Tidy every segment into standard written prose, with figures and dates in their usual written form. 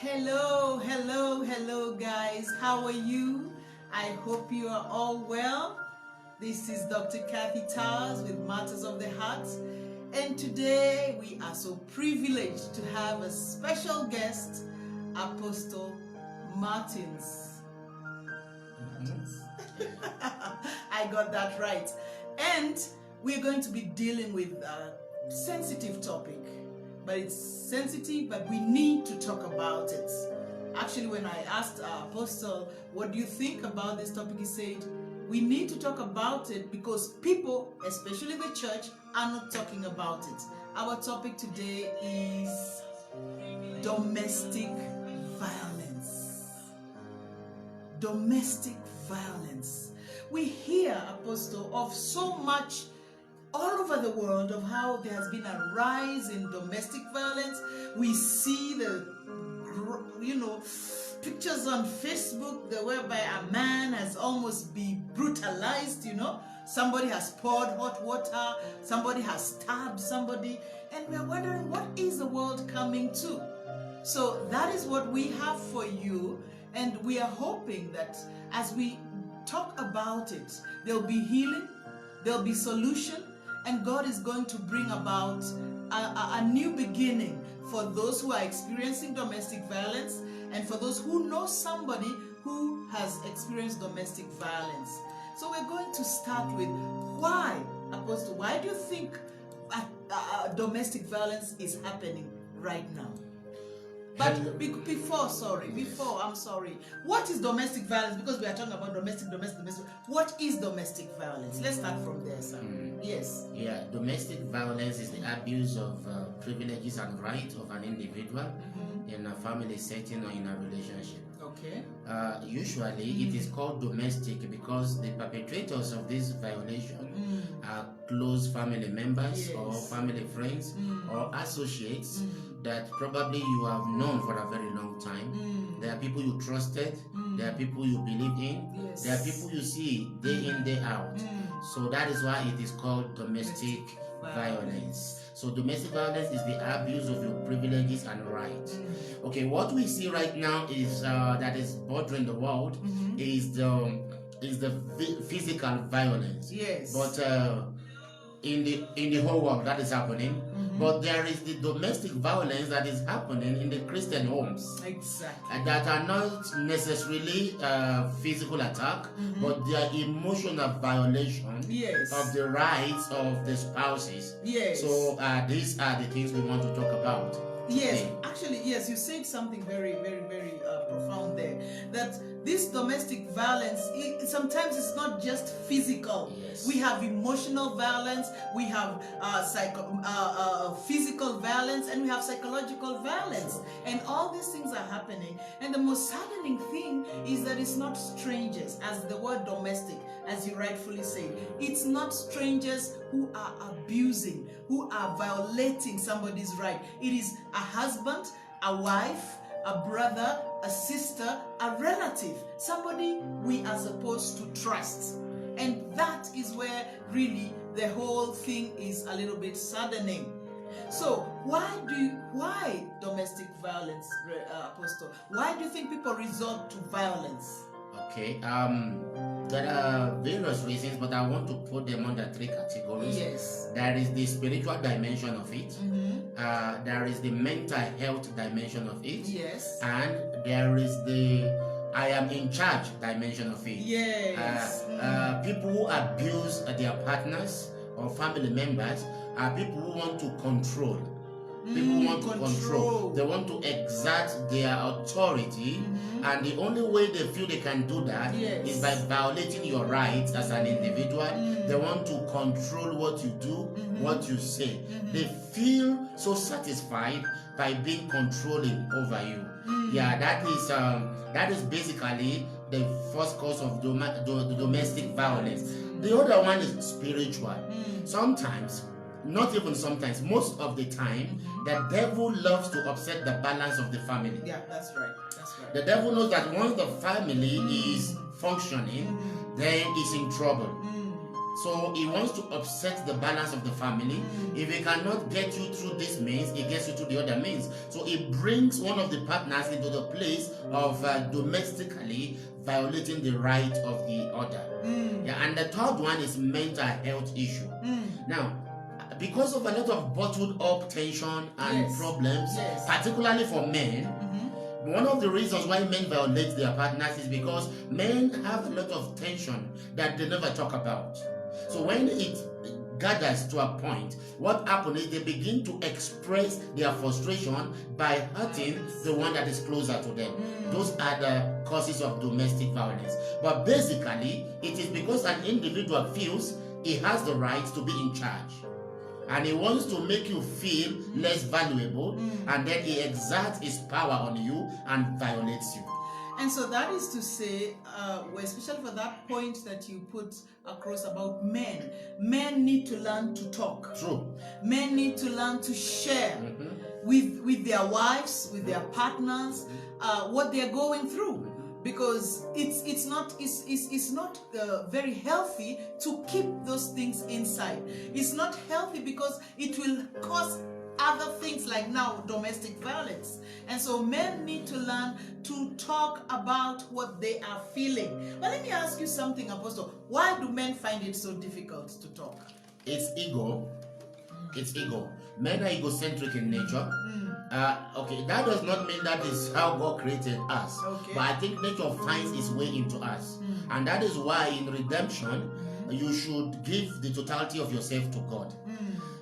Hello, hello, hello, guys. How are you? I hope you are all well. This is Dr. Kathy Towers with Matters of the Heart. And today we are so privileged to have a special guest, Apostle Martins. I got that right. And we're going to be dealing with a sensitive topic. But it's sensitive, but we need to talk about it. Actually, when I asked our apostle, what do you think about this topic? He said, we need to talk about it because people, especially the church, are not talking about it. Our topic today is domestic violence. Domestic violence. We hear, Apostle, of so much all over the world of how there has been a rise in domestic violence. We see the, pictures on Facebook whereby a man has almost been brutalized, Somebody has poured hot water, somebody has stabbed somebody, and we're wondering, what is the world coming to? So that is what we have for you, and we are hoping that as we talk about it, there'll be healing, there'll be solution, and God is going to bring about a new beginning for those who are experiencing domestic violence and for those who know somebody who has experienced domestic violence. So we're going to start with why, Apostle, why do you think domestic violence is happening right now? But before, I'm sorry. What is domestic violence? Because we are talking about domestic. What is domestic violence? Let's start from there, sir. Yes. Yeah, domestic violence is the abuse of privileges and rights of an individual in a family setting or in a relationship. Okay. Usually, it is called domestic because the perpetrators of this violation are close family members or family friends or associates that probably you have known for a very long time. There are people you trusted, there are people you believe in, there are people you see day in, day out. So that is why it is called domestic violence. So domestic violence is the abuse of your privileges and rights. Okay, what we see right now is that is bothering the world is the physical violence. Yes. But in the whole world that is happening. But there is the domestic violence that is happening in the Christian homes. Exactly. That are not necessarily physical attack, but they are emotional violation of the rights of the spouses. Yes. So these are the things we want to talk about. Yes, actually, yes, you said something very, very, very profound there. That this domestic violence, sometimes it's not just physical. Yes. We have emotional violence, we have physical violence, and we have psychological violence. And all these things are happening. And the most saddening thing is that it's not strangers, as the word domestic, as you rightfully say. It's not strangers who are abusing, who are violating somebody's right. It is a husband, a wife, a brother, a sister, a relative, somebody we are supposed to trust. And that is where really the whole thing is a little bit saddening. So why domestic violence, Apostle? Why do you think people resort to violence? Okay, there are various reasons, but I want to put them under three categories. Yes. There is the spiritual dimension of it. There is the mental health dimension of it. Yes. And there is the I am in charge dimension of it. Yes. People who abuse their partners or family members are people who want to control. People want to control. They want to exert their authority, and the only way they feel they can do that is by violating your rights as an individual. They want to control what you do, what you say. They feel so satisfied by being controlling over you. Yeah, that is basically the first cause of domestic violence. The other one is spiritual. Sometimes, not even sometimes, most of the time, the devil loves to upset the balance of the family. Yeah, that's right. The devil knows that once the family is functioning, then it's in trouble. So he wants to upset the balance of the family. If he cannot get you through this means, he gets you through the other means. So he brings one of the partners into the place of domestically violating the right of the other. Yeah, and the third one is mental health issue. Now, because of a lot of bottled up tension and problems, particularly for men, one of the reasons why men violate their partners is because men have a lot of tension that they never talk about. So when it gathers to a point, what happens is they begin to express their frustration by hurting the one that is closer to them. Those are the causes of domestic violence. But basically, it is because an individual feels he has the right to be in charge. And he wants to make you feel less valuable, and then he exerts his power on you and violates you. And so that is to say, especially for that point that you put across about men need to learn to talk. True. Men need to learn to share with their wives, with their partners, what they're going through. Because it's not very healthy to keep those things inside. It's not healthy because it will cause other things like now domestic violence. And so men need to learn to talk about what they are feeling. But let me ask you something, Apostle. Why do men find it so difficult to talk? It's ego. It's ego. Men are egocentric in nature. Okay, that does not mean that is how God created us. Okay. But I think nature finds its way into us. And that is why in redemption, you should give the totality of yourself to God.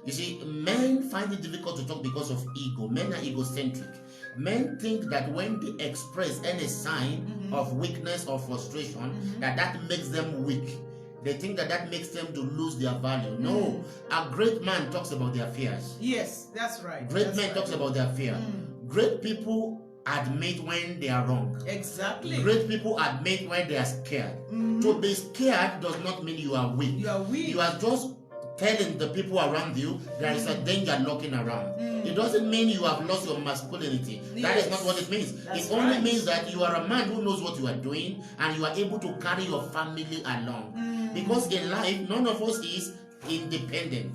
You see, men find it difficult to talk because of ego. Men are egocentric. Men think that when they express any sign of weakness or frustration, that makes them weak. They think that makes them to lose their value. No, a great man talks about their fears. Yes, that's right. Great man talks about their fear. Great people admit when they are wrong. Exactly. Great people admit when they are scared. To be scared does not mean you are weak. You are weak. You are just telling the people around you there is a danger knocking around. It doesn't mean you have lost your masculinity. That is not what it means. It only means that you are a man who knows what you are doing and you are able to carry your family along. Because in life, none of us is independent.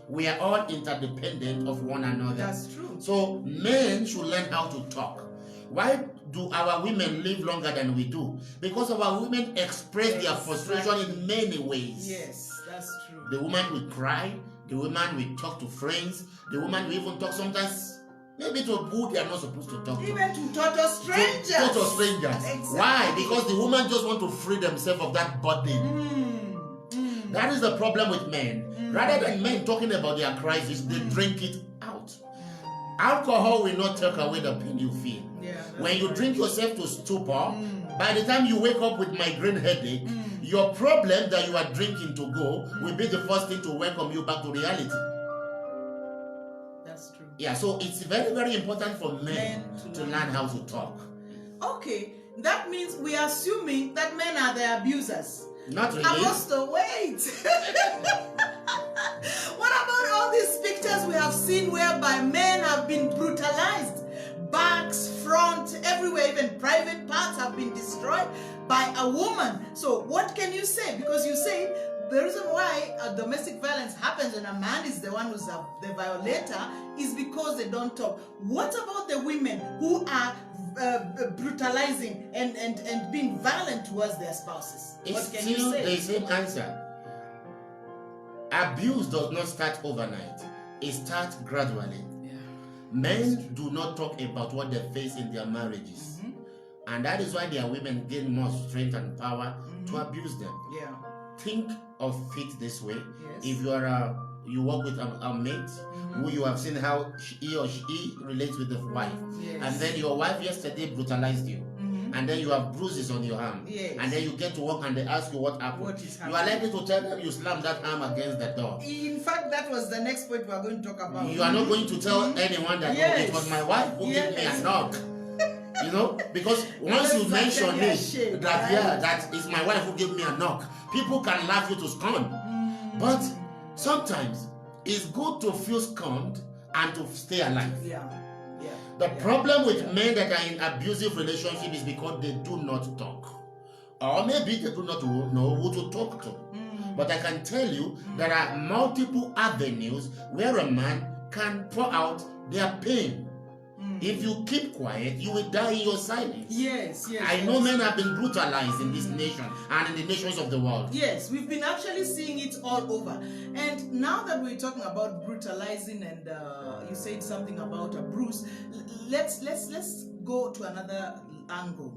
We are all interdependent of one another. That's true. So men should learn how to talk. Why do our women live longer than we do? Because our women express their frustration in many ways. Yes, that's true. The woman will cry. The woman will talk to friends. The woman will even talk sometimes maybe to who they are not supposed to talk to. Even to total strangers. Total strangers. Exactly. Why? Because the woman just want to free themselves of that burden. That is the problem with men. Rather than men talking about their crisis, they drink it out. Alcohol will not take away the pain you feel. When you drink yourself to stupor, by the time you wake up with migraine headache, your problem that you are drinking to go will be the first thing to welcome you back to reality. That's true. Yeah, so it's very, very important for men to learn how to talk. Okay, that means we are assuming that men are the abusers. Not really. Apostle, wait. What about all these pictures we have seen whereby men have been brutalized? Backs, front, everywhere, even private parts have been destroyed by a woman. So what can you say? Because you say the reason why domestic violence happens when a man is the one who's the violator is because they don't talk. What about the women who are brutalizing and being violent towards their spouses? It's what can you still say? the same answer. Abuse does not start overnight. It starts gradually. Men do not talk about what they face in their marriages. And that is why their women gain more strength and power to abuse them. Think of it this way. If you work with a mate who you have seen how he or she relates with the wife, and then your wife yesterday brutalized you, and then you have bruises on your arm, and then you get to work and they ask you what happened. You are likely to tell them you slammed that arm against the door. In fact, that was the next point we are going to talk about. You are not going to tell anyone that oh, it was my wife who gave me a knock. You know, because once you mention it, that is my wife who gave me a knock, people can laugh you to scorn. But sometimes it's good to feel scorned and to stay alive. The problem with men that are in abusive relationship is because they do not talk. Or maybe they do not know who to talk to. But I can tell you there are multiple avenues where a man can pour out their pain. If you keep quiet, you will die in your silence. Yes, yes. I know men have been brutalized in this nation and in the nations of the world. Yes, we've been actually seeing it all over. And now that we're talking about brutalizing, and you said something about a bruise, let's go to another angle.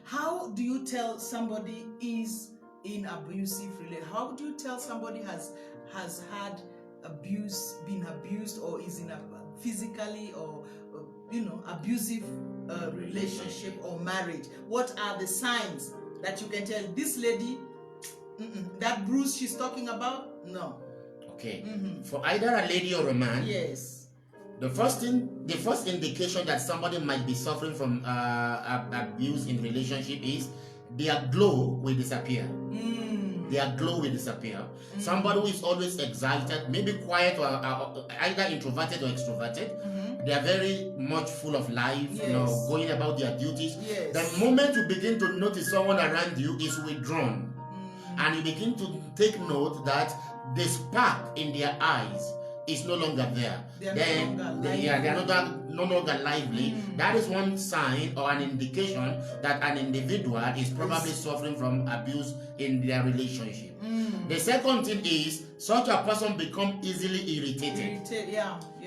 How do you tell somebody is in abusive relationship? How do you tell somebody has had abuse, been abused, or is in a physically or abusive relationship or marriage? What are the signs that you can tell this lady that bruise she's talking about? No. Okay. For either a lady or a man, yes, the first indication that somebody might be suffering from abuse in relationship is their glow will disappear. Their glow will disappear. Somebody who is always excited, maybe quiet or either introverted or extroverted, they are very much full of life, yes, going about their duties. Yes. The moment you begin to notice someone around you is withdrawn, and you begin to take note that the spark in their eyes is no longer there. They are no longer lively. That is one sign or an indication that an individual is probably suffering from abuse in their relationship. The second thing is such a person becomes easily irritated.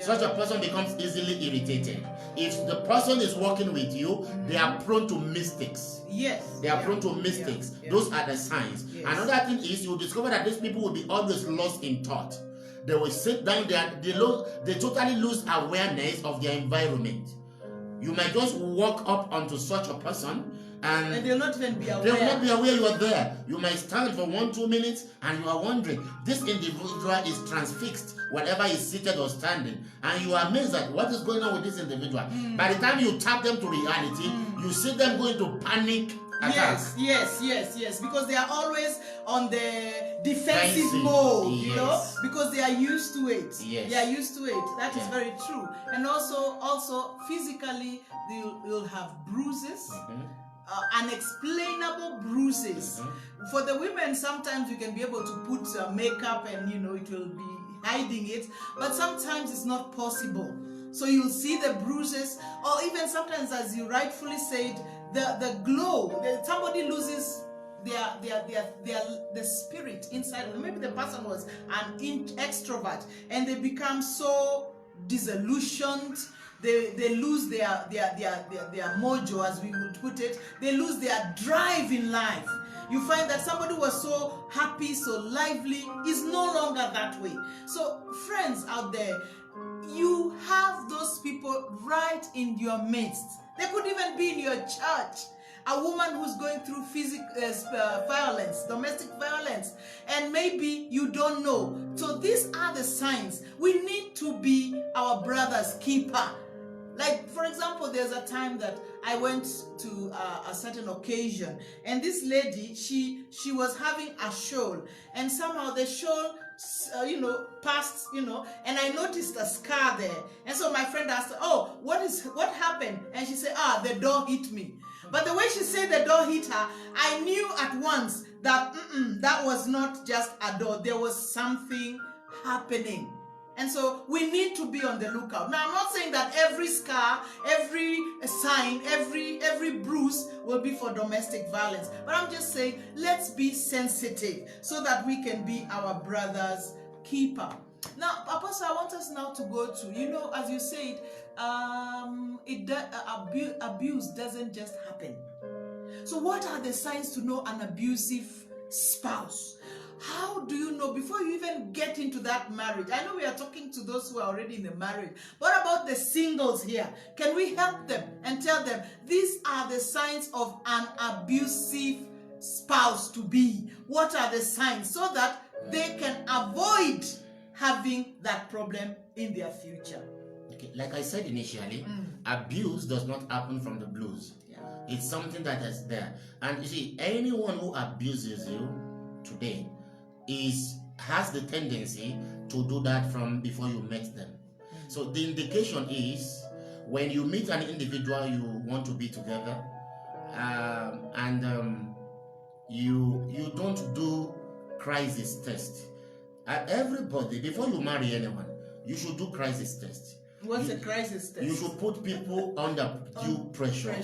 Such a person becomes easily irritated. If the person is working with you, they are prone to mistakes. Yes. They are prone to mistakes. Those are the signs. Yes. Another thing is you discover that these people will be always lost in thought. They will sit down there, they totally lose awareness of their environment. You might just walk up onto such a person and they'll not even be aware. They will not be aware you are there. You might stand for 1-2 minutes and you are wondering, this individual is transfixed wherever he's seated or standing. And you are amazed at what is going on with this individual. By the time you tap them to reality, you see them go into panic attack. Yes. Because they are always on the defensive mode, because they are used to it. Yes. They are used to it. That is very true. And also physically, you'll have bruises. Unexplainable bruises. For the women, sometimes you can be able to put makeup and it will be hiding it, but sometimes it's not possible. So you'll see the bruises, or even sometimes, as you rightfully said, the glow. Somebody loses the spirit inside. Maybe the person was an extrovert and they become so disillusioned. They lose their mojo, as we would put it. They lose their drive in life. You find that somebody who was so happy, so lively, is no longer that way. So friends out there, you have those people right in your midst. They could even be in your church. A woman who's going through violence, domestic violence, and maybe you don't know. So these are the signs. We need to be our brother's keeper. Like, for example, there's a time that I went to a certain occasion, and this lady, she was having a shawl, and somehow the shawl, passed, and I noticed a scar there. And so my friend asked her, "Oh, what happened?" And she said, "The door hit me." But the way she said the door hit her, I knew at once that that was not just a door. There was something happening. And so we need to be on the lookout. Now, I'm not saying that every scar, every sign, every bruise will be for domestic violence. But I'm just saying, let's be sensitive so that we can be our brother's keeper. Now, Apostle, I want us now to go to, as you said, abuse doesn't just happen. So what are the signs to know an abusive spouse? How do you know before you even get into that marriage? I know we are talking to those who are already in a marriage. What about the singles here? Can we help them and tell them these are the signs of an abusive spouse to be? What are the signs so that they can avoid having that problem in their future? Okay, like I said initially, abuse does not happen from the blues. It's something that is there. And you see, anyone who abuses you today has the tendency to do that from before you met them. So the indication is when you meet an individual you want to be together, and you don't do crisis test. Everybody, before you marry anyone, you should do crisis test. What's a crisis test? You should put people under due pressure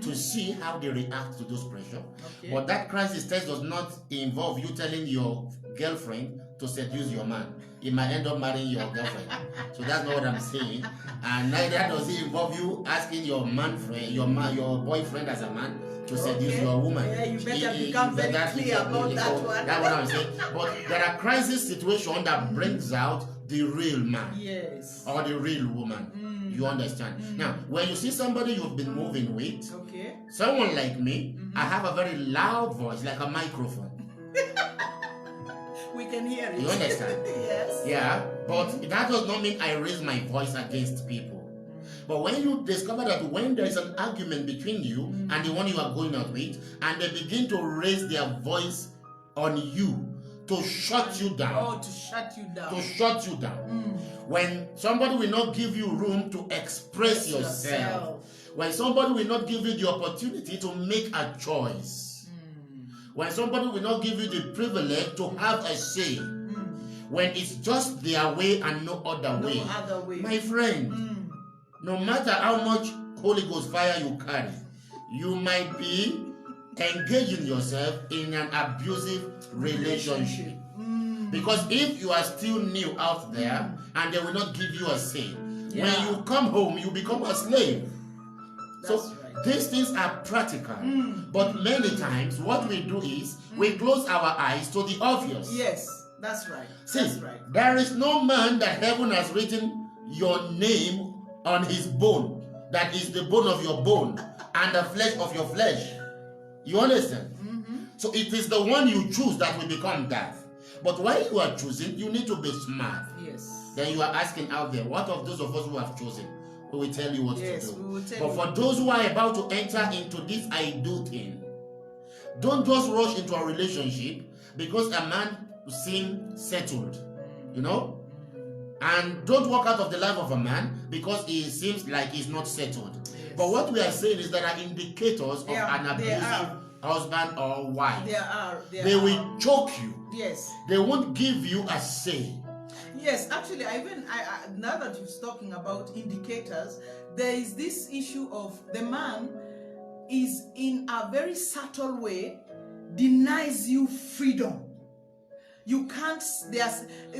to see how they react to those pressure. Okay. But that crisis test does not involve you telling your girlfriend to seduce your man. He might end up marrying your girlfriend. So that's not what I'm saying. And neither does it involve you asking your your boyfriend as a man to seduce your woman. Yeah, you better become very clear about that one. That's what I'm saying. But there are crisis situations that brings out the real man. Yes. Or the real woman. You understand? Now, when you see somebody you've been moving with, okay, someone like me, I have a very loud voice, like a microphone. We can hear it. You understand? Yes. Yeah, but that does not mean I raise my voice against people. But when you discover that when there is an argument between you and the one you are going out with, and they begin to raise their voice on you to shut you down. Oh, to shut you down. To shut you down. When somebody will not give you room to express yourself. When somebody will not give you the opportunity to make a choice. When somebody will not give you the privilege to have a say. When it's just their way and no other way. No other way. My friend, no matter how much Holy Ghost fire you carry, you might be engaging yourself in an abusive relationship. Because if you are still new out there and they will not give you a say, when you come home, you become a slave. These things are practical. But many times, what we do is we close our eyes to the obvious. Yes, that's right. See, that's right. There is no man that heaven has written your name on his bone, that is the bone of your bone and the flesh of your flesh. You understand? So it is the one you choose that will become that. But while you are choosing, you need to be smart. Yes. Then you are asking out there, what of those of us who have chosen? We will tell you what to do. We will tell but for those who are about to enter into this I do thing, don't just rush into a relationship because a man seems settled. You know? And don't walk out of the life of a man because he seems like he's not settled. Yes. But what we are saying is there are indicators of an abusive husband or wife. They will choke you. Yes. They won't give you a say. Yes, actually, now that you're talking about indicators, there is this issue of the man is in a very subtle way denies you freedom. You can't,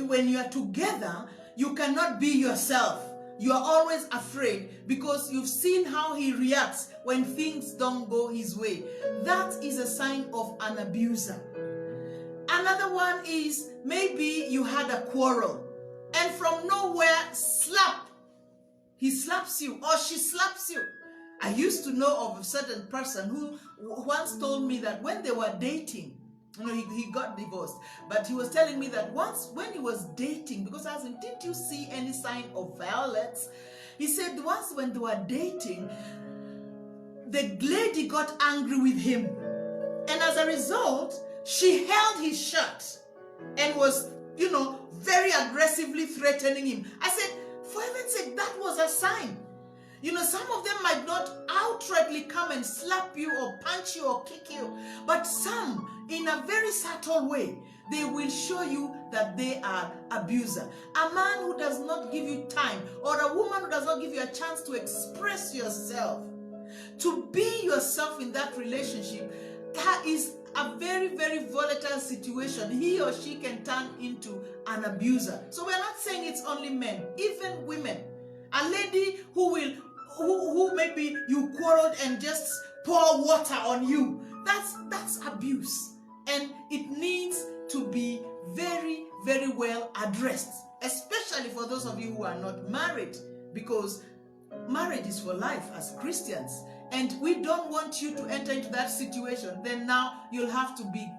when you are together, you cannot be yourself. You are always afraid because you've seen how he reacts when things don't go his way. That is a sign of an abuser. Another one is maybe you had a quarrel and from nowhere, he slaps you or she slaps you. I used to know of a certain person who once told me that when they were dating, he got divorced, but he was telling me that once when he was dating, because I asked him, didn't you see any sign of violence? He said once when they were dating, the lady got angry with him. And as a result, she held his shirt and was, very aggressively threatening him. I said, for heaven's sake, that was a sign. Some of them might not outrightly come and slap you or punch you or kick you, but some, in a very subtle way, they will show you that they are abuser. A man who does not give you time, or a woman who does not give you a chance to express yourself, to be yourself in that relationship, that is a very, very volatile situation. He or she can turn into an abuser. So we're not saying it's only men, even women. A lady who maybe you quarreled and just pour water on you. That's abuse. And it needs to be very, very well addressed, especially for those of you who are not married, because marriage is for life as Christians. And we don't want you to enter into that situation. Then now you'll have to be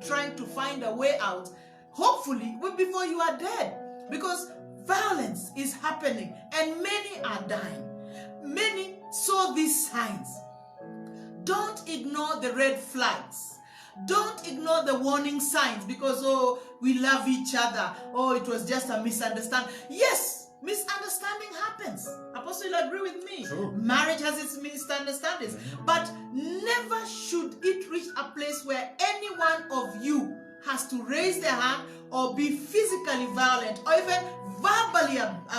trying to find a way out, hopefully before you are dead, because violence is happening and many are dying. Many saw these signs. Don't ignore the red flags. Don't ignore the warning signs because, we love each other. It was just a misunderstanding. Yes, misunderstanding happens. Apostle, you'll agree with me. True. Marriage has its misunderstandings. But never should it reach a place where any one of you has to raise their hand or be physically violent or even verbally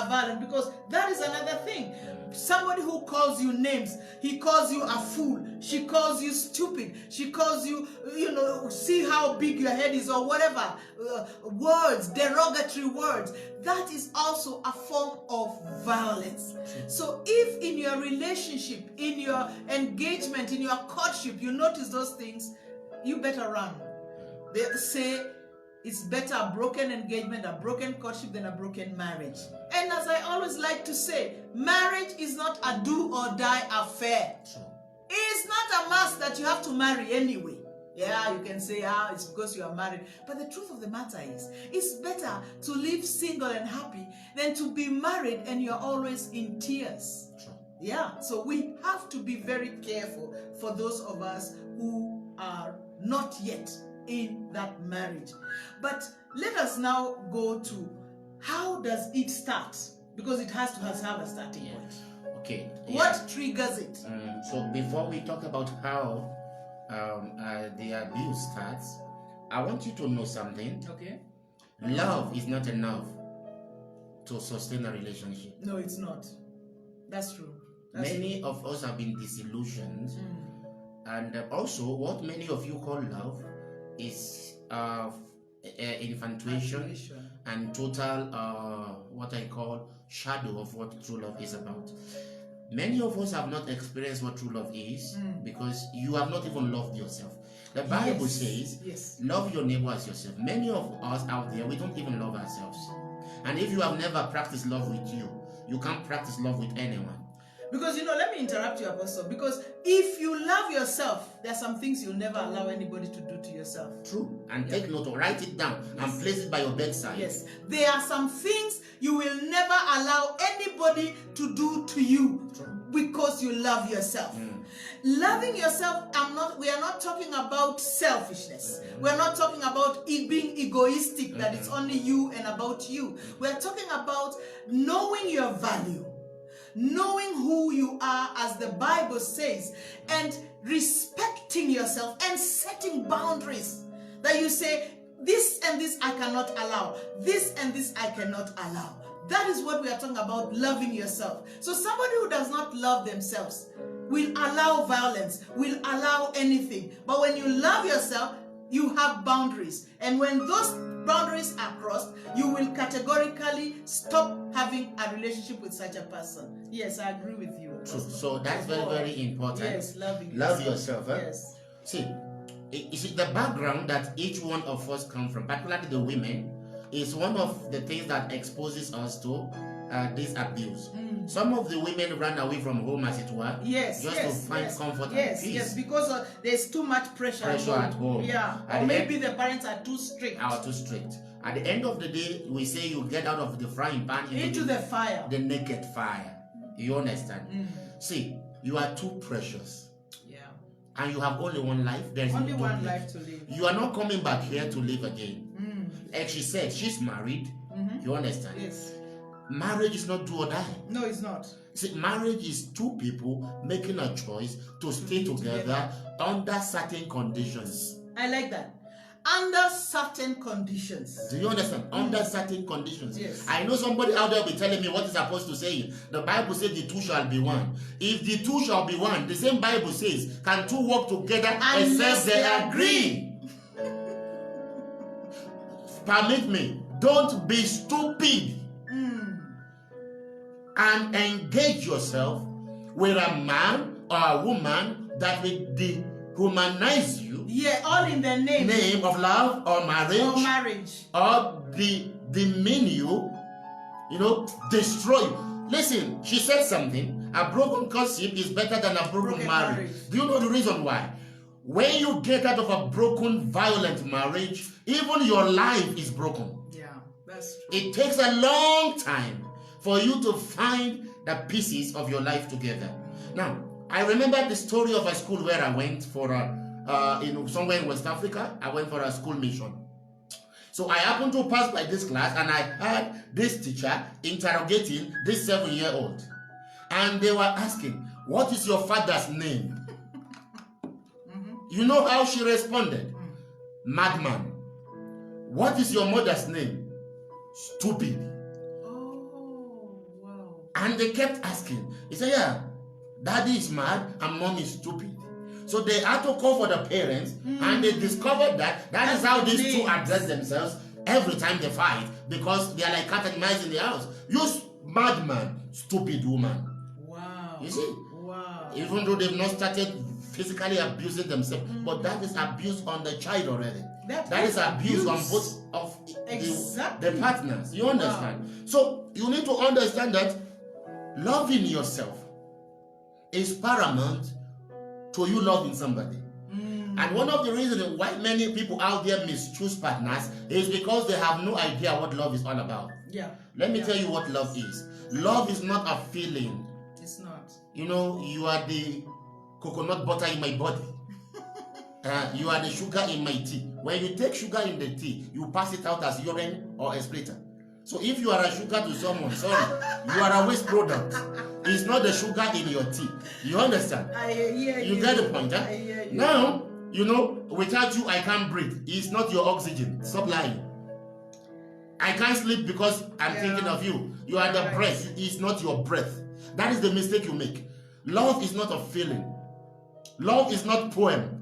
violent, because that is another thing. Somebody who calls you names, he calls you a fool, she calls you stupid, she calls you, see how big your head is, or whatever, words, derogatory words, that is also a form of violence. So if in your relationship, in your engagement, in your courtship, you notice those things, you better run. They say it's better a broken engagement, a broken courtship than a broken marriage. And as I always like to say, marriage is not a do or die affair. It's not a must that you have to marry anyway. Yeah, you can say, it's because you are married. But the truth of the matter is, it's better to live single and happy than to be married and you're always in tears. Yeah, so we have to be very careful for those of us who are not yet in that marriage. But let us now go to how does it start? Because it has to have a starting point. Okay. What triggers it? So before we talk about how the abuse starts, I want you to know something. Okay. Love is not enough to sustain a relationship. No, it's not. That's true. Many of us have been disillusioned, and also what many of you call love is infatuation and total what I call shadow of what true love is about. Many of us have not experienced what true love is because you have not even loved yourself. The Bible says, love your neighbor as yourself. Many of us out there, we don't even love ourselves. And if you have never practiced love with you, you can't practice love with anyone. Because, let me interrupt you, Apostle, because if you love yourself, there are some things you'll never allow anybody to do to yourself. True. And take note, or write it down and place it by your bedside. Yes. There are some things you will never allow anybody to do to you. True. Because you love yourself. Loving yourself, we are not talking about selfishness. We're not talking about being egoistic, that it's only you and about you. We're talking about knowing your value, knowing who you are as the Bible says, and respecting yourself and setting boundaries that you say, this and this I cannot allow, this and this I cannot allow. That is what we are talking about, loving yourself. So somebody who does not love themselves will allow violence, will allow anything. But when you love yourself, you have boundaries. And when those boundaries are crossed, you will categorically stop having a relationship with such a person. Yes, I agree with you. So that's very, very important. Yes, love yourself. Huh? Yes. See, the background that each one of us come from, particularly the women, is one of the things that exposes us to this abuse. Some of the women run away from home, as it were, just to find comfort and peace. Yes, because there's too much pressure at home. Yeah, or maybe the parents are too strict. At the end of the day, we say you get out of the frying pan into the fire, the naked fire. You understand? See, you are too precious. Yeah. And you have only one life. There's only one life to live. You are not coming back here to live again. Like she said, she's married. You understand? Yes. Marriage is not do or die. No, it's not. See, marriage is two people making a choice to stay together under certain conditions. I like that. Under certain conditions. Do you understand? Under certain conditions. Yes. I know somebody out there will be telling me what is supposed to say. The Bible says the two shall be one. If the two shall be one, the same Bible says, can two work together except they agree? Permit me, don't be stupid and engage yourself with a man or a woman that will dehumanize you. Yeah, all in the name of love or marriage. Or demean you, destroy you. Listen, she said something. A broken courtship is better than a broken marriage. Do you know the reason why? When you get out of a broken, violent marriage, even your life is broken. Yeah, that's true. It takes a long time for you to find the pieces of your life together. Now, I remember the story of a school where I went for somewhere in West Africa. I went for a school mission. So I happened to pass by this class and I heard this teacher interrogating this 7-year-old. And they were asking, what is your father's name? You know how she responded? Madman. What is your mother's name? Stupid. Oh, wow. And they kept asking. He said, yeah, daddy is mad and mom is stupid. So they had to call for the parents, and they discovered that is how these two address themselves every time they fight, because they are like cat and mice in the house. You madman, stupid woman. Wow. You see? Wow. Even though they've not started physically abusing themselves, but that is abuse on the child already. That is abuse on both of the partners. You understand? Wow. So you need to understand that loving yourself is paramount to you loving somebody. And one of the reasons why many people out there mischoose partners is because they have no idea what love is all about. Yeah. Let me tell you what love is. Love is not a feeling. It's not. You know, you are the coconut butter in my body. You are the sugar in my tea. When you take sugar in the tea, you pass it out as urine or excreta. So if you are a sugar to someone, sorry, you are a waste product. It's not the sugar in your tea. You understand? I hear you. You get the point, huh? I hear you. Now, you know, without you, I can't breathe. It's not your oxygen. Stop lying. I can't sleep because I'm thinking of you. You are the breath. It's not your breath. That is the mistake you make. Love is not a feeling. Love is not poem.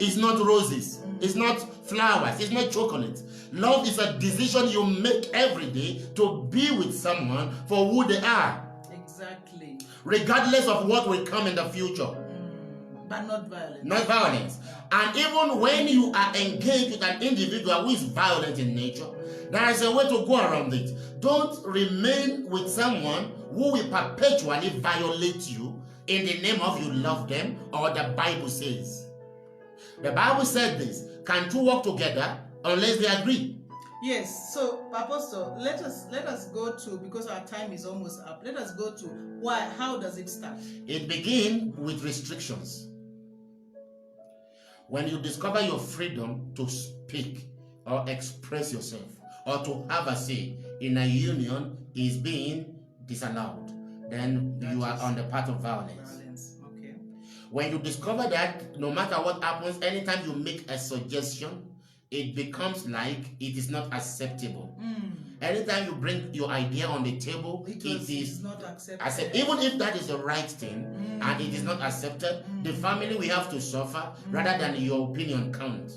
It's not roses. It's not flowers. It's not chocolate. Love is a decision you make every day to be with someone for who they are. Exactly. Regardless of what will come in the future. But not violence. Not violence. And even when you are engaged with an individual who is violent in nature, there is a way to go around it. Don't remain with someone who will perpetually violate you in the name of you love them, or the Bible says. The Bible said this. Can two walk together unless they agree? Yes. So, Apostle, let us go to, because our time is almost up. Let us go to why. How does it start? It begins with restrictions. When you discover your freedom to speak or express yourself or to have a say in a union is being disallowed, then you are on the path of violence. Okay. When you discover that no matter what happens, anytime you make a suggestion, it becomes like it is not acceptable. Anytime you bring your idea on the table, it is not accepted. Even if that is the right thing and it is not accepted, the family will have to suffer rather than your opinion count.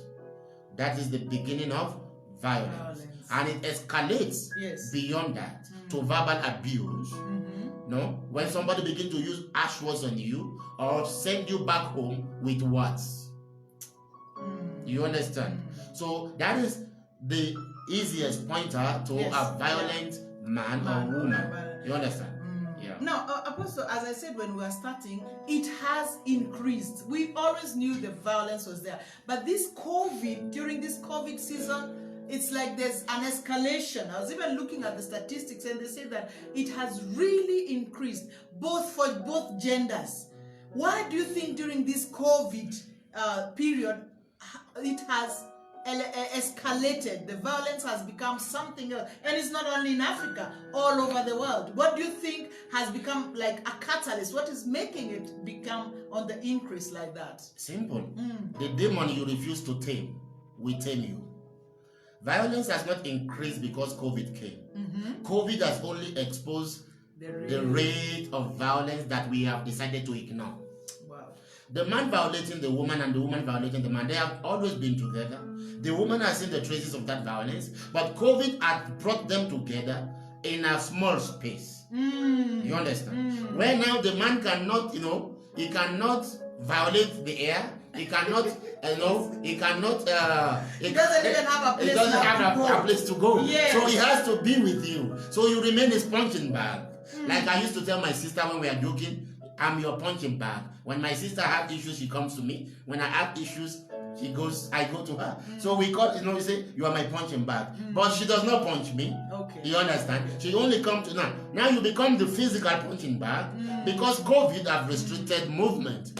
That is the beginning of violence. And it escalates beyond that to verbal abuse. No? When somebody begins to use harsh words on you or send you back home with words. You understand? So that is the easiest pointer to a violent man or woman. You understand? Yeah. Now, Apostle, as I said when we were starting, it has increased. We always knew the violence was there. But this COVID, during this COVID season, it's like there's an escalation. I was even looking at the statistics and they say that it has really increased, both for both genders. Why do you think during this COVID period, it has escalated? The violence has become something else, and it's not only in Africa, all over the world. What do you think has become like a catalyst? What is making it become on the increase like that? Simple. The demon you refuse to tame will tame you. Violence has not increased because COVID came. COVID has only exposed the rate of violence that we have decided to ignore. The man violating the woman and the woman violating the man, they have always been together. The woman has seen the traces of that violence, but COVID had brought them together in a small space. You understand? Where now the man cannot, he cannot violate the air. He cannot, he cannot. He doesn't even have a place. He doesn't have a place to go. Yes. So he has to be with you. So you remain his punching bag. Like I used to tell my sister when we are joking, I'm your punching bag. When my sister has issues, she comes to me. When I have issues, I go to her. So we call, we say, you are my punching bag. But she does not punch me. Okay. You understand? She only comes to now. Now you become the physical punching bag because COVID have restricted movement.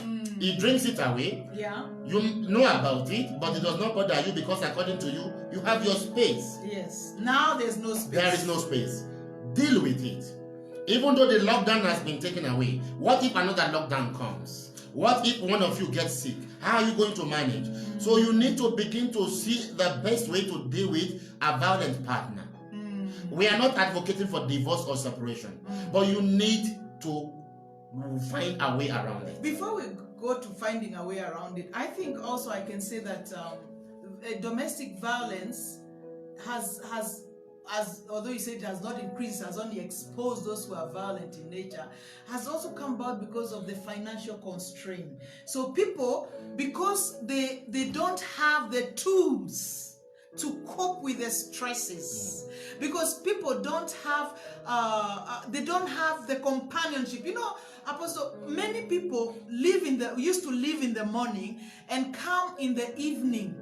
It drinks it away. Yeah. You know about it, but it does not bother you because according to you, you have your space. Yes. Now there's no space. There is no space. Deal with it. Even though the lockdown has been taken away, what if another lockdown comes? What if one of you gets sick? How are you going to manage? So you need to begin to see the best way to deal with a violent partner. We are not advocating for divorce or separation, but you need to find a way around it. Before we go to finding a way around it, I think also I can say that domestic violence has although you say it has not increased, has only exposed those who are violent in nature, has also come about because of the financial constraint. So people, because they don't have the tools to cope with the stresses, because people don't have they don't have the companionship. You know, Apostle, many people used to live in the morning and come in the evening.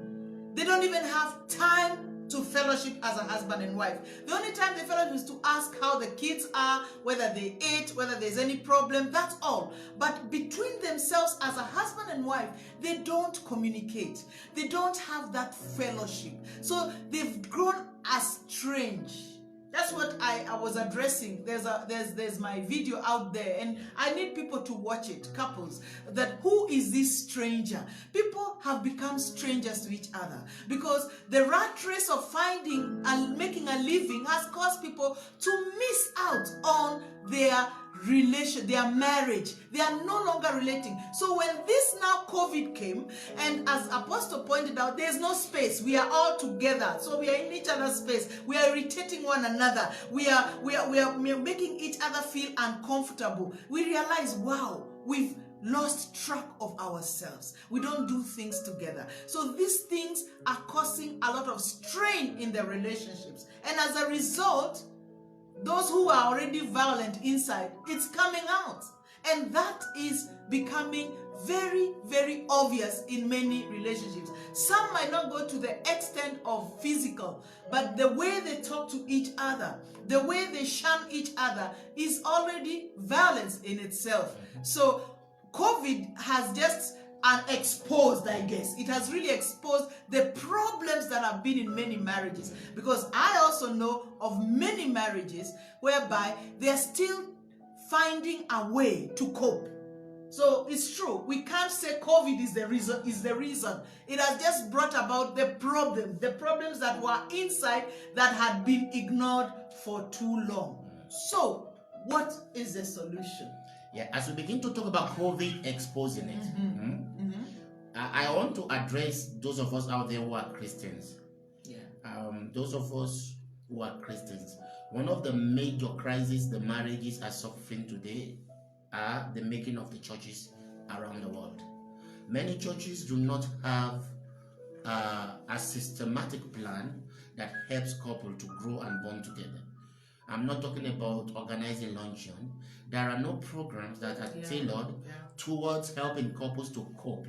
They don't even have time to fellowship as a husband and wife. The only time they fellowship is to ask how the kids are, whether they ate, whether there's any problem, that's all. But between themselves as a husband and wife, they don't communicate. They don't have that fellowship. So they've grown estranged. That's what I was addressing. There's my video out there, and I need people to watch it, couples, that who is this stranger? People have become strangers to each other because the rat race of finding and making a living has caused people to miss out on their relation, their marriage. They are no longer relating. So when this now COVID came, and as Apostle pointed out, there's no space. We are all together, so we are in each other's space. We are irritating one another. We are making each other feel uncomfortable. We realize, wow, we've lost track of ourselves. We don't do things together. So these things are causing a lot of strain in the relationships, and as a result, those who are already violent inside, it's coming out. And that is becoming very, very obvious in many relationships. Some might not go to the extent of physical, but the way they talk to each other, the way they shun each other is already violence in itself. So COVID has just exposed, I guess. It has really exposed the problems that have been in many marriages, because I also know of many marriages whereby they're still finding a way to cope. So it's true, we can't say COVID is the reason. It has just brought about the problems that were inside that had been ignored for too long. So what is the solution? Yeah, as we begin to talk about COVID exposing it, I want to address those of us out there who are Christians. Yeah. Those of us who are Christians, one of the major crises the marriages are suffering today are the making of the churches around the world. Many churches do not have a systematic plan that helps couples to grow and bond together. I'm not talking about organizing luncheon. There are no programs that are tailored towards helping couples to cope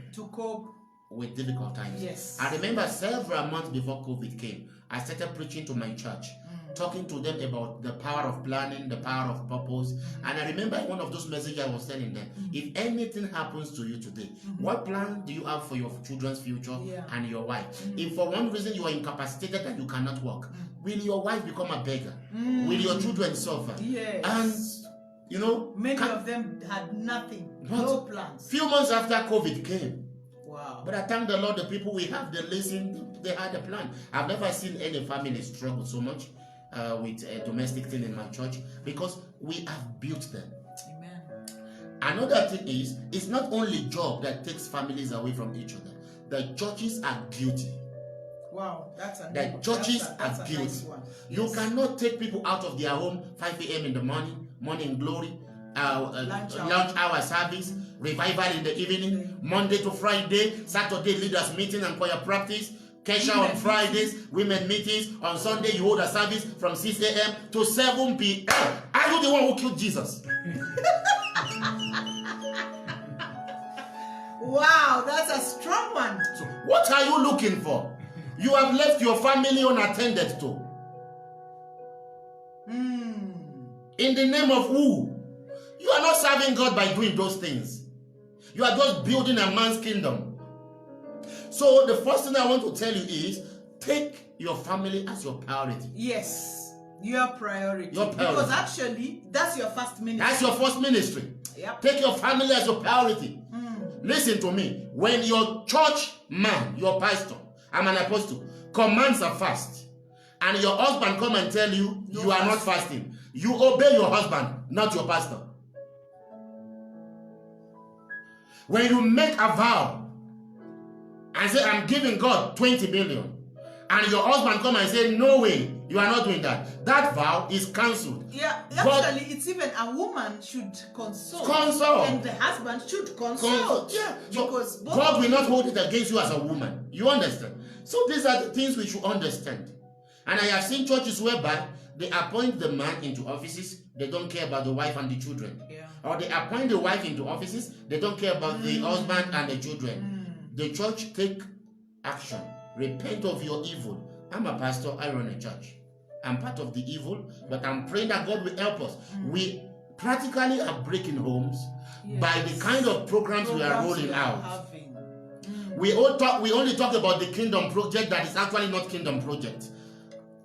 with difficult times. Yes. I remember several months before COVID came, I started preaching to my church, talking to them about the power of planning, the power of purpose. And I remember one of those messages I was telling them, if anything happens to you today, what plan do you have for your children's future and your wife? If for one reason you are incapacitated and you cannot work, will your wife become a beggar? Will your children suffer? Yes. And you know, many of them had nothing, no plans. Few months after COVID came. Wow. But I thank the Lord, the people we have, they listened, they had a plan. I've never seen any family struggle so much with a domestic thing in my church, because we have built them. Amen. Another thing is, it's not only job that takes families away from each other. The churches are guilty. Wow, that's a The churches are guilty. nice one. You Yes. cannot take people out of their home 5 a.m. in the morning glory, lunch hour service, revival in the evening, Monday to Friday, Saturday leaders meeting and choir practice, Kesha on Fridays, women meetings. On Sunday, you hold a service from 6 a.m. to 7 p.m. Are you the one who killed Jesus? Wow, that's a strong one. So what are you looking for? You have left your family unattended to. In the name of who? You are not serving God by doing those things. You are just building a man's kingdom. So the first thing I want to tell you is, take your family as your priority. Yes, your priority. Your priority. Because actually, that's your first ministry. That's your first ministry. Yep. Take your family as your priority. Listen to me. When your church man, your pastor, I'm an apostle, commands a fast, and your husband come and tell you you are not fasting, you obey your husband, not your pastor. When you make a vow and say, I'm giving God 20 million, and your husband come and say, no way, you are not doing that, that vow is cancelled. Yeah, actually, it's even a woman should consult. And the husband should consult. Yeah, because God will not hold it against you as a woman. You understand? So these are the things we should understand. And I have seen churches whereby they appoint the man into offices, they don't care about the wife and the children. Yeah. Or they appoint the wife into offices, they don't care about the husband and the children. The church take action. Repent of your evil. I'm a pastor, I run a church. I'm part of the evil, but I'm praying that God will help us. We practically are breaking homes by the kind of programs we are rolling out. We only talk about the kingdom project that is actually not kingdom project.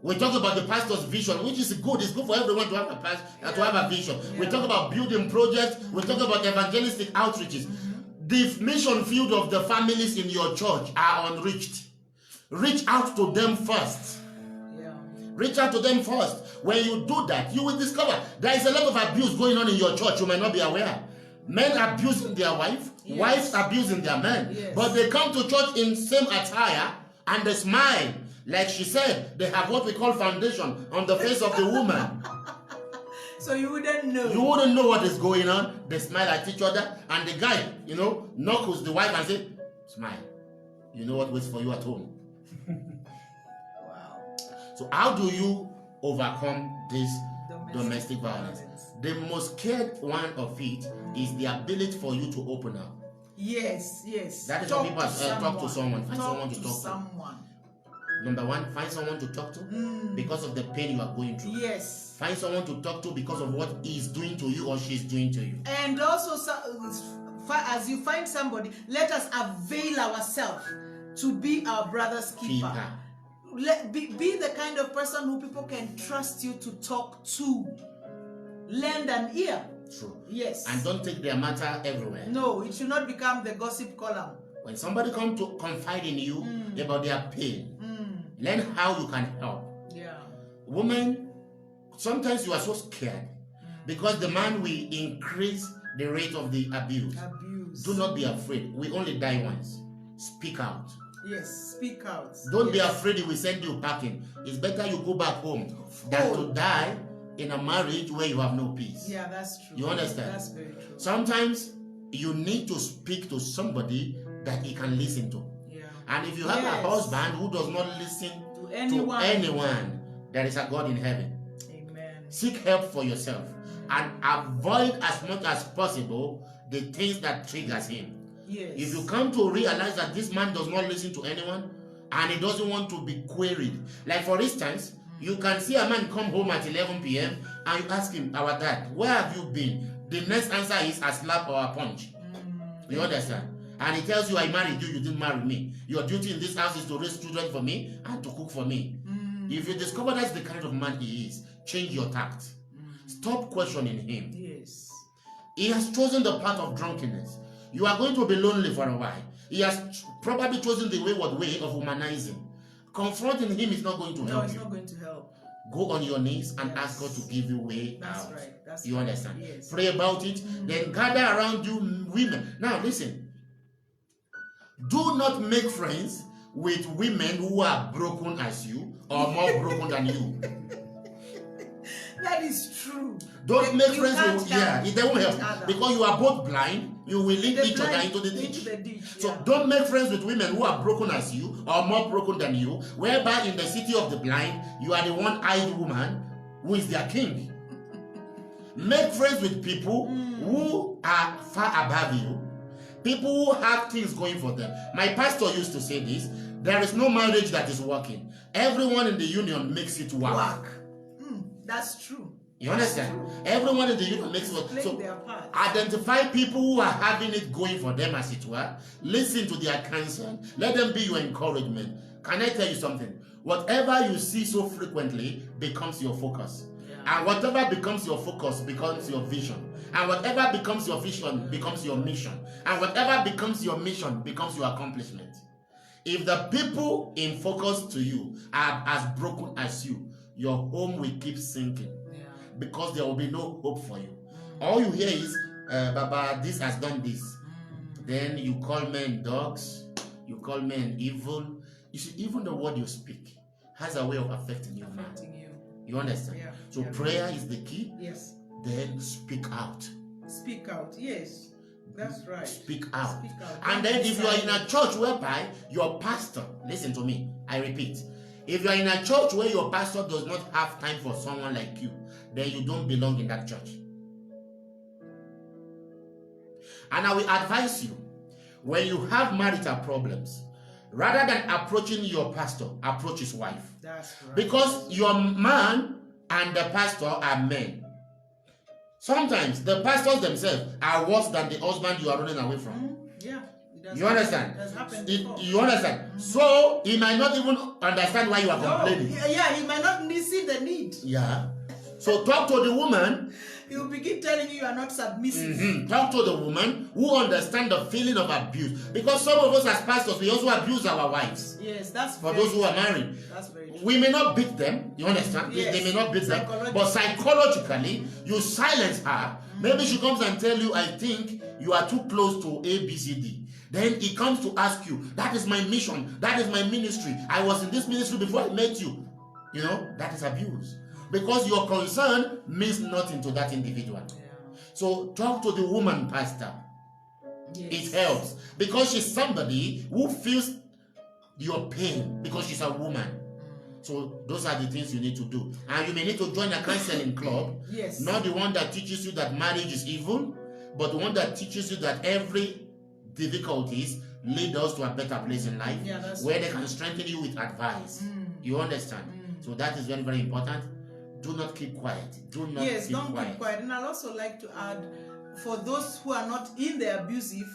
We talk about the pastor's vision, which is good. It's good for everyone to have a vision. We talk about building projects. We talk about evangelistic outreaches. The mission field of the families in your church are unreached. Reach out to them first. Reach out to them first. When you do that, you will discover there is a lot of abuse going on in your church. You may not be aware. Men abusing their wife, wives abusing their men. But they come to church in same attire and they smile. Like she said, they have what we call foundation on the face of the woman. So you wouldn't know. You wouldn't know what is going on. They smile at each other, and the guy, knuckles the wife and say, smile. You know what waits for you at home. Wow. So how do you overcome this domestic violence? The most scared one of it is the ability for you to open up. Yes. That is what people talk to someone. Find someone to talk to. Number one, find someone to talk to because of the pain you are going through. Yes. Find someone to talk to because of what he's doing to you or she's doing to you. And also, as you find somebody, let us avail ourselves to be our brother's keeper. Be the kind of person who people can trust you to talk to. Lend an ear. True. Yes. And don't take their matter everywhere. No, it should not become the gossip column. When somebody comes to confide in you about their pain, learn how you can help. Yeah. Women, sometimes you are so scared because the man will increase the rate of the abuse. Do not be afraid. We only die once. Speak out. Yes, speak out. Don't be afraid he will send you packing. It's better you go back home than to die in a marriage where you have no peace. Yeah, that's true. You understand? That's very true. Sometimes you need to speak to somebody that he can listen to. Yeah. And if you have a husband who does not listen to anyone, there is a God in heaven. Amen. Seek help for yourself and avoid as much as possible the things that triggers him. Yes. If you come to realize that this man does not listen to anyone and he doesn't want to be queried, like for instance, you can see a man come home at 11 p.m. and you ask him, our dad, where have you been? The next answer is a slap or a punch. You understand? And he tells you, I married you, you didn't marry me. Your duty in this house is to raise children for me and to cook for me. If you discover that's the kind of man he is, change your tact. Stop questioning him. Yes. He has chosen the path of drunkenness. You are going to be lonely for a while. He has probably chosen the wayward way of humanizing. Confronting him is not going to help you. No, it's not going to help. Go on your knees and ask God to give you way out. Right. You understand? Yes. Pray about it. Then gather around you women. Now listen. Do not make friends with women who are broken as you or more broken than you. That is true. Don't make friends with they won't help because you are both blind. You will lead each other into the ditch. So don't make friends with women who are broken as you or more broken than you, whereby in the city of the blind you are the one-eyed woman who is their king. Make friends with people who are far above you, people who have things going for them. My pastor used to say this: there is no marriage that is working. Everyone in the union makes it work. That's true. You understand? Everyone in the union makes it work. So identify people who are having it going for them, as it were. Listen to their concern. Let them be your encouragement. Can I tell you something? Whatever you see so frequently becomes your focus. And whatever becomes your focus becomes your vision. And whatever becomes your vision becomes your mission. And whatever becomes your mission becomes your accomplishment. If the people in focus to you are as broken as you, your home will keep sinking. Because there will be no hope for you. All you hear is, Baba, this has done this. Then you call men dogs, you call men evil. You see, even the word you speak has a way of affecting you. You understand? Yeah. So prayer is the key. Yes. Then speak out. Speak out. Yes. That's right. Speak out. Speak out. And then if you are in a church whereby your pastor, listen to me, I repeat, if you are in a church where your pastor does not have time for someone like you, then you don't belong in that church. And I will advise you, when you have marital problems, rather than approaching your pastor, approach his wife. That's right. Because your man and the pastor are men. Sometimes the pastors themselves are worse than the husband you are running away from. Yeah. You understand? It has happened before. You understand? So he might not even understand why you are complaining. Yeah, he might not see the need. Yeah. So talk to the woman. He will begin telling you are not submissive. Talk to the woman who understands the feeling of abuse. Because some of us as pastors, we also abuse our wives. Yes, that's for those who are married. That's very true. We may not beat them, you understand? Yes. They may not beat them, but psychologically, you silence her. Maybe she comes and tell you, I think you are too close to A, B, C, D. Then he comes to ask you, that is my mission, that is my ministry. I was in this ministry before I met you. You know, that is abuse. Because your concern means nothing to that individual. Yeah. So talk to the woman, pastor. Yes. It helps. Because she's somebody who feels your pain because she's a woman. So those are the things you need to do. And you may need to join a counseling club. Yes. Not the one that teaches you that marriage is evil, but the one that teaches you that every difficulties lead us to a better place in life, where they can strengthen you with advice. You understand? So that is very, very important. Do not keep quiet. Do not keep quiet. And I'd also like to add, for those who are not in the abusive,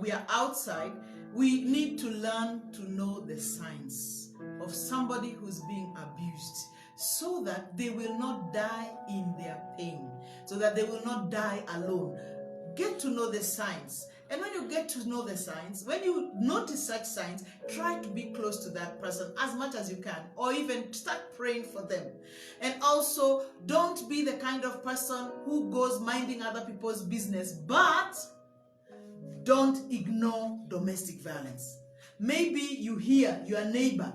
we are outside, we need to learn to know the signs of somebody who's being abused, so that they will not die in their pain, so that they will not die alone. Get to know the signs. And when you get to know the signs, when you notice such signs, try to be close to that person as much as you can, or even start praying for them. And also, don't be the kind of person who goes minding other people's business, but don't ignore domestic violence. Maybe you hear your neighbor,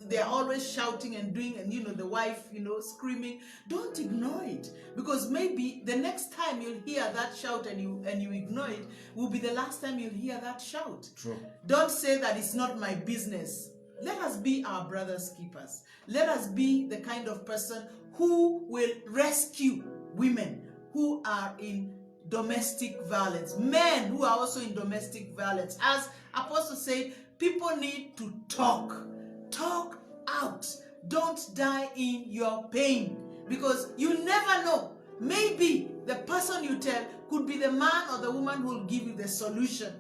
they're always shouting and doing, and the wife, screaming. Don't ignore it, because maybe the next time you'll hear that shout and you ignore it will be the last time you'll hear that shout. True. Don't say that it's not my business. Let us be our brother's keepers. Let us be the kind of person who will rescue women who are in domestic violence, men who are also in domestic violence. As Apostle said, people need to talk. Talk out. Don't die in your pain, because you never know. Maybe the person you tell could be the man or the woman who will give you the solution.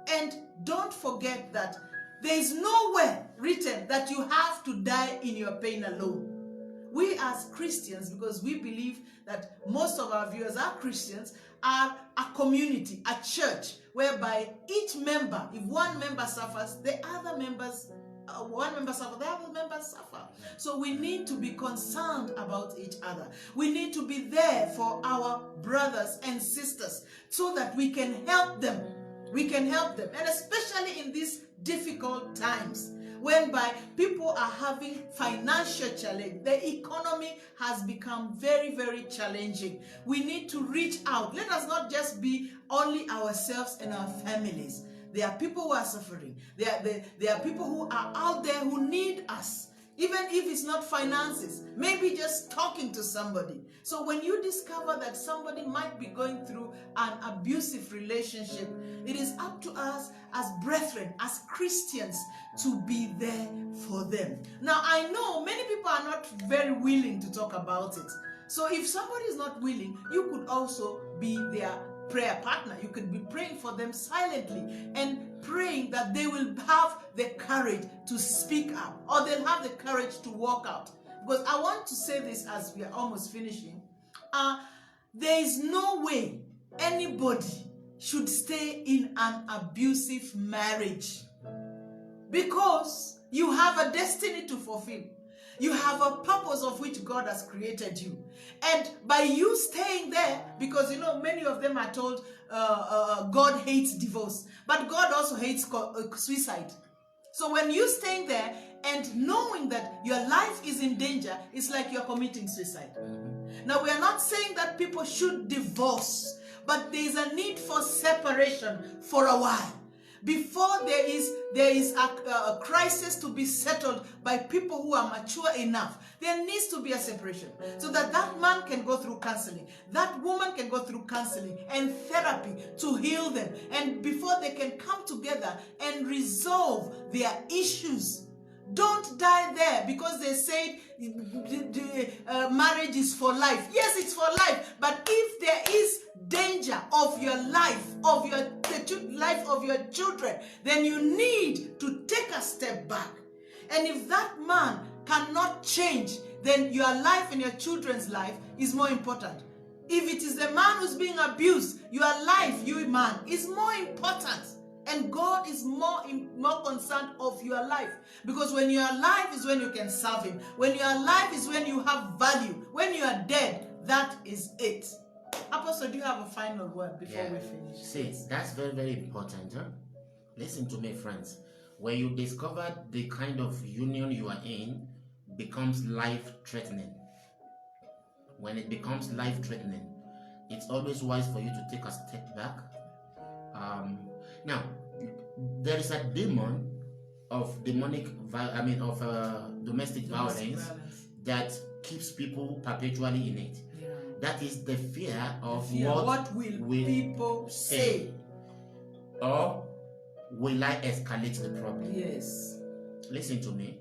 And don't forget that there is nowhere written that you have to die in your pain alone. We as Christians, because we believe that most of our viewers are Christians, are a community, a church, whereby each member, if one member suffers, the other members one member suffer, the other members suffer. So we need to be concerned about each other. We need to be there for our brothers and sisters so that we can help them. We can help them. And especially in these difficult times, whereby people are having financial challenge. The economy has become very, very challenging. We need to reach out. Let us not just be only ourselves and our families. There are people who are suffering. There are people who are out there who need us. Even if it's not finances, maybe just talking to somebody. So when you discover that somebody might be going through an abusive relationship, it is up to us as brethren, as Christians, to be there for them. Now, I know many people are not very willing to talk about it. So if somebody is not willing, you could also be their prayer partner. You could be praying for them silently and praying that they will have the courage to speak up, or they'll have the courage to walk out. Because I want to say this as we are almost finishing. there is no way anybody should stay in an abusive marriage, because you have a destiny to fulfill. You have a purpose of which God has created you. And by you staying there, because many of them are told God hates divorce, but God also hates suicide. So when you staying there and knowing that your life is in danger, it's like you're committing suicide. Now, we are not saying that people should divorce, but there is a need for separation for a while. Before there is a crisis to be settled by people who are mature enough, there needs to be a separation so that that man can go through counseling, that woman can go through counseling and therapy to heal them, and before they can come together and resolve their issues. Don't die there because they said marriage is for life. Yes, it's for life, but if there is danger of your life, of the life of your children, then you need to take a step back. And if that man cannot change, then your life and your children's life is more important. If it is the man who's being abused, your life, you man, is more important. And God is more concerned of your life. Because when you are alive is when you can serve him. When you are alive is when you have value. When you are dead, that is it. Apostle, do you have a final word before we finish? See, that's very, very important. Huh? Listen to me, friends. When you discover the kind of union you are in becomes life-threatening. When it becomes life-threatening, it's always wise for you to take a step back. Now, there is a demon of domestic violence that keeps people perpetually in it. Yeah. That is the fear of what will people say? Or will I escalate the problem? Yes. Listen to me.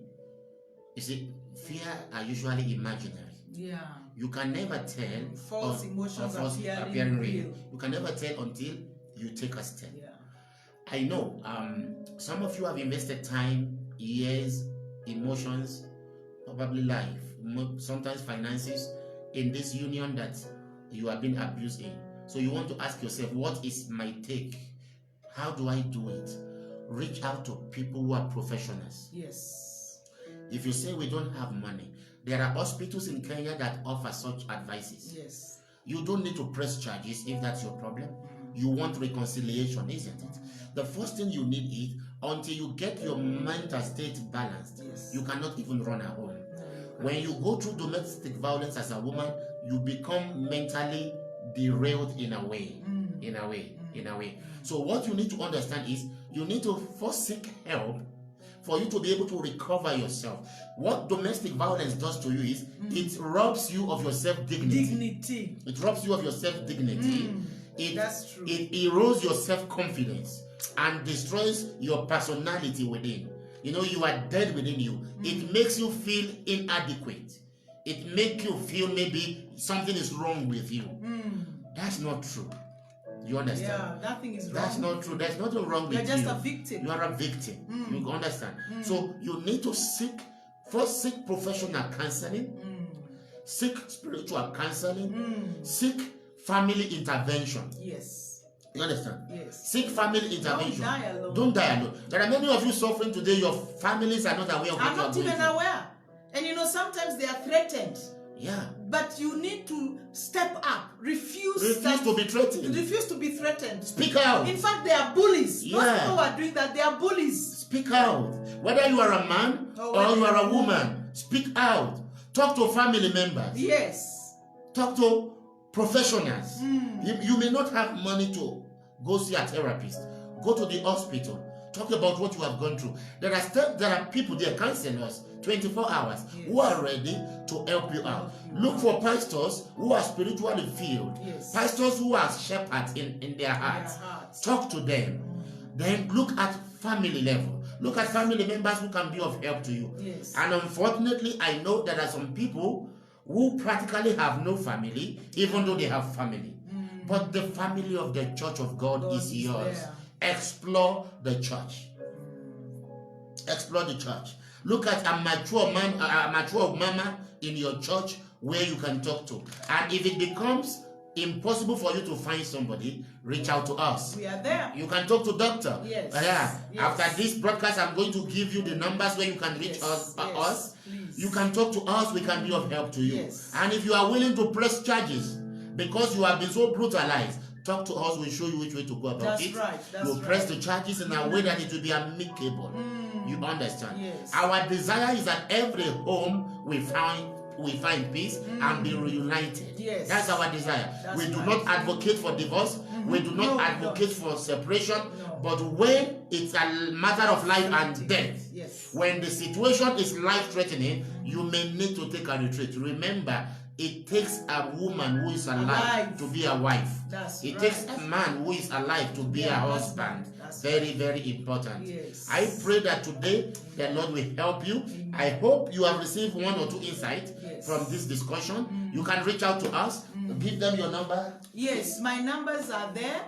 You see, fear are usually imaginary. Yeah. You can never tell. False emotions appearing real. You can never tell until you take a step. Yeah. I know some of you have invested time, years, emotions, probably life, sometimes finances in this union that you have been abused in. So you want to ask yourself, what is my take? How do I do it? Reach out to people who are professionals. Yes. If you say we don't have money, there are hospitals in Kenya that offer such advices. Yes. You don't need to press charges if that's your problem. You want reconciliation, isn't it? The first thing you need is, until you get your mental state balanced, yes, you cannot even run a home. When you go through domestic violence as a woman, you become mentally derailed in a way. So what you need to understand is, you need to first seek help for you to be able to recover yourself. What domestic violence does to you is, it robs you of your self-dignity. It robs you of your self-dignity. That's true. It erodes your self-confidence and destroys your personality within. You are dead within you. It makes you feel inadequate. It makes you feel maybe something is wrong with you. That's not true. You understand? Yeah, nothing is wrong. That's not true. There's nothing wrong with you. You're just a victim. You are a victim. You understand? So you need to seek professional counseling, seek spiritual counseling, seek family intervention. Yes. You understand? Yes. Seek family intervention. Don't die alone. Don't die alone. There are many of you suffering today. Your families are not aware of what you are not going even through. aware. And sometimes they are threatened. Yeah. But you need to step up. Refuse to be threatened. Refuse to be threatened. Speak out. In fact, they are bullies. Yeah. Most people who are doing that, they are bullies. Speak out. Whether you are a man or you are a woman, speak out. Talk to family members. Yes. Talk to professionals. You may not have money to go see a therapist. Go to the hospital. Talk about what you have gone through. There are people, there, counselors, 24 hours, yes, who are ready to help you out. Look for pastors who are spiritually filled. Yes. Pastors who are shepherds in their hearts. Talk to them. Then look at family level. Look at family members who can be of help to you. Yes. And unfortunately, I know there are some people who practically have no family, even though they have family. But the family of the Church of God is yours. There. Explore the church. Explore the church. Look at a mature man, a mature mama in your church where you can talk to. And if it becomes impossible for you to find somebody, reach out to us. We are there. You can talk to doctor. Yes. Yeah. Yes. After this broadcast, I'm going to give you the numbers where you can reach us. Please. You can talk to us. We can be of help to you. Yes. And if you are willing to press charges because you have been so brutalized, talk to us. We'll show you which way to go about it. That's you press the charges in a way that it will be amicable. You understand? Yes. Our desire is that every home we find peace and be reunited. Yes. That's our desire. We do not advocate for divorce. We do not advocate for separation. But when it's a matter of life and death, when the situation is life-threatening, you may need to take a retreat. Remember, it takes a woman who is alive to be a wife. It takes a man who is alive to be a husband. Very, very important. Yes. I pray that today the Lord will help you. I hope you have received one or two insights from this discussion. You can reach out to us. Give them your number. Yes, my numbers are there.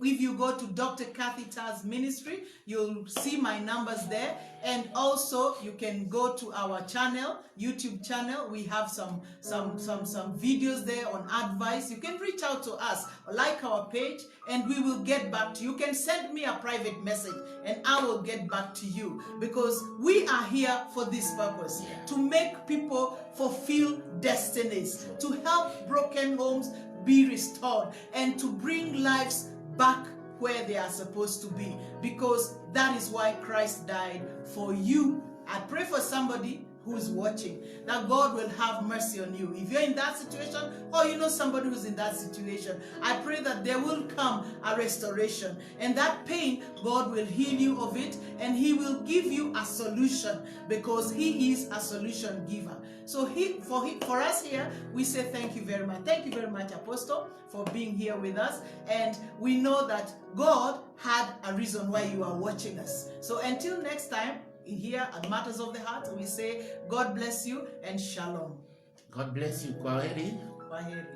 If you go to Dr. Kathy Tars Ministry, you'll see my numbers there. And also you can go to our channel, YouTube channel. We have some videos there on advice. You can reach out to us, like our page, and we will get back to you. You can send me a private message and I will get back to you, because we are here for this purpose, to make people fulfill destinies, to help broken homes be restored, and to bring lives back where they are supposed to be, because that is why Christ died for you. I pray for somebody who's watching, that God will have mercy on you. If you're in that situation, or you know somebody who's in that situation, I pray that there will come a restoration, and that pain, God will heal you of it, and He will give you a solution, because He is a solution giver. So for us here, we say thank you very much. Thank you very much, Apostle, for being here with us. And we know that God had a reason why you are watching us. So until next time, here at Matters of the Heart, we say God bless you and shalom. God bless you. Kwaheri. Kwaheri.